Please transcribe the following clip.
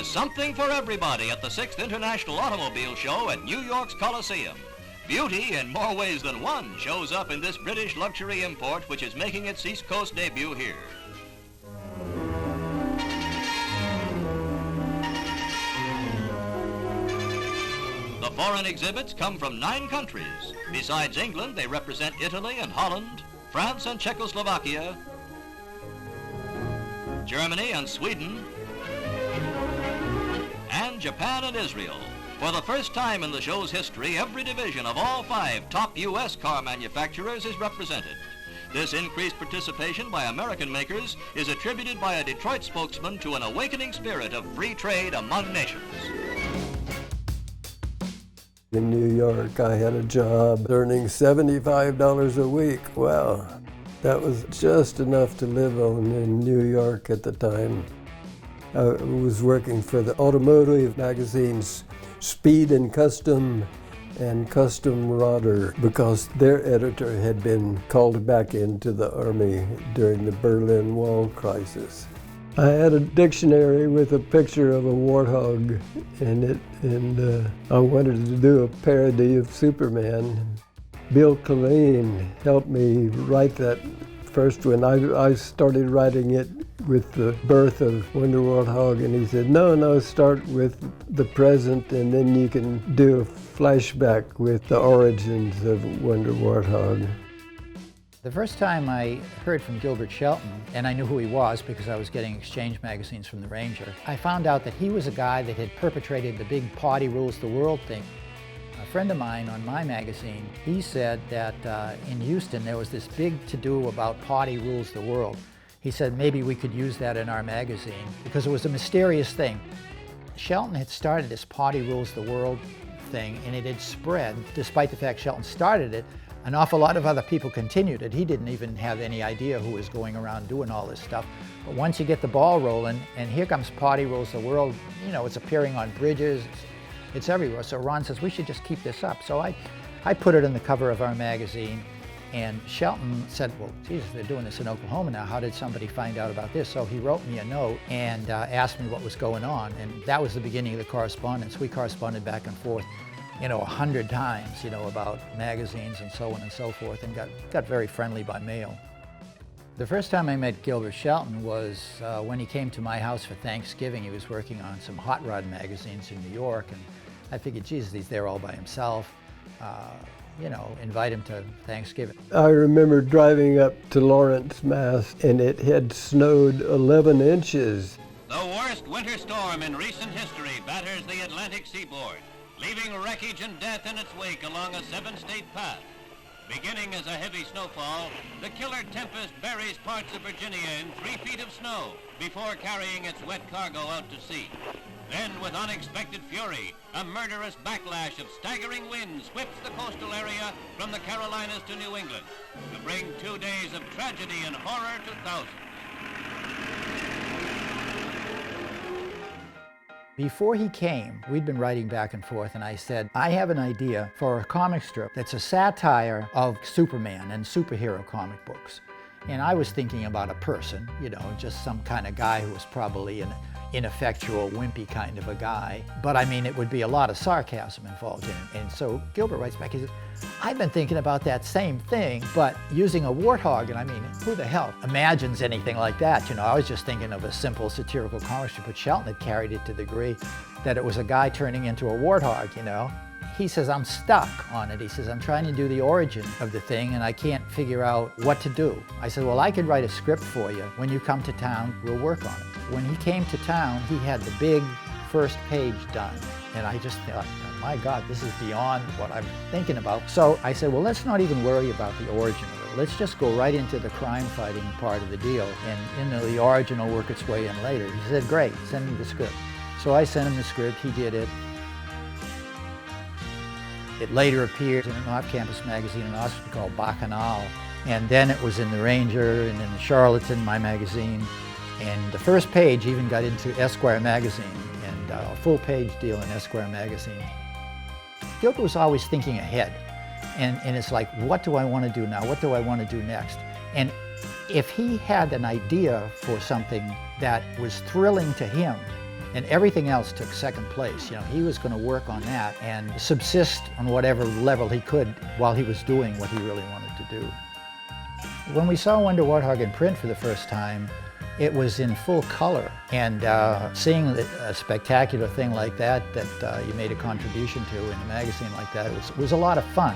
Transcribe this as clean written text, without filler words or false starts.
something for everybody at the 6th International Automobile Show at New York's Coliseum. Beauty, in more ways than one, shows up in this British luxury import which is making its East Coast debut here. The foreign exhibits come from 9 countries. Besides England, they represent Italy and Holland, France and Czechoslovakia, Germany and Sweden, and Japan and Israel. For the first time in the show's history, every division of all 5 top U.S. car manufacturers is represented. This increased participation by American makers is attributed by a Detroit spokesman to an awakening spirit of free trade among nations. In New York, I had a job earning $75 a week. Wow, that was just enough to live on in New York at the time. I was working for the automotive magazines Speed and Custom Rodder because their editor had been called back into the army during the Berlin Wall crisis. I had a dictionary with a picture of a warthog in it, and I wanted to do a parody of Superman. Bill Colleen helped me write that first one. I started writing it with the birth of Wonder Warthog, and he said, no, start with the present, and then you can do a flashback with the origins of Wonder Warthog. The first time I heard from Gilbert Shelton, and I knew who he was because I was getting exchange magazines from the Ranger, I found out that he was a guy that had perpetrated the big party rules the world thing. A friend of mine on my magazine, he said that in Houston there was this big to-do about party rules the world. He said maybe we could use that in our magazine because it was a mysterious thing. Shelton had started this party rules the world thing, and it had spread. Despite the fact Shelton started it, an awful lot of other people continued it. He didn't even have any idea who was going around doing all this stuff. But once you get the ball rolling, and here comes Party Rules the World, you know, it's appearing on bridges, it's everywhere. So Ron says, we should just keep this up. So I put it on the cover of our magazine, and Shelton said, well, geez, they're doing this in Oklahoma now. How did somebody find out about this? So he wrote me a note and asked me what was going on, and that was the beginning of the correspondence. We corresponded back and forth, 100 times, about magazines and so on and so forth, and got very friendly by mail. The first time I met Gilbert Shelton was when he came to my house for Thanksgiving. He was working on some hot rod magazines in New York, and I figured, geez, he's there all by himself. Invite him to Thanksgiving. I remember driving up to Lawrence, Mass, and it had snowed 11 inches. The worst winter storm in recent history batters the Atlantic seaboard, leaving wreckage and death in its wake along a 7-state path. Beginning as a heavy snowfall, the killer tempest buries parts of Virginia in 3 feet of snow before carrying its wet cargo out to sea. Then, with unexpected fury, a murderous backlash of staggering winds whips the coastal area from the Carolinas to New England to bring 2 days of tragedy and horror to thousands. Before he came, we'd been writing back and forth, and I said, I have an idea for a comic strip that's a satire of Superman and superhero comic books. And I was thinking about a person, just some kind of guy who was probably an ineffectual, wimpy kind of a guy. But I mean, it would be a lot of sarcasm involved in it. And so Gilbert writes back, he says, I've been thinking about that same thing, but using a warthog. And I mean, who the hell imagines anything like that? I was just thinking of a simple satirical comic strip, but Shelton had carried it to the degree that it was a guy turning into a warthog, He says, I'm stuck on it. He says, I'm trying to do the origin of the thing, and I can't figure out what to do. I said, well, I could write a script for you. When you come to town, we'll work on it. When he came to town, he had the big first page done. And I just thought, my God, this is beyond what I'm thinking about. So I said, well, let's not even worry about the origin of it. Let's just go right into the crime-fighting part of the deal. And the origin will work its way in later. He said, great, send me the script. So I sent him the script, he did it. It later appeared in an off-campus magazine in Austin called Bacchanal. And then it was in the Ranger and in the Charlatan, my magazine. And the first page even got into Esquire magazine, and a full-page deal in Esquire magazine. Gilbert was always thinking ahead. And it's like, what do I want to do now? What do I want to do next? And if he had an idea for something that was thrilling to him, And everything else took second place. You know, he was going to work on that and subsist on whatever level he could while he was doing what he really wanted to do. When we saw Wonder Warthog in print for the first time, it was in full color. And seeing a spectacular thing like that you made a contribution to in a magazine like that, it was a lot of fun.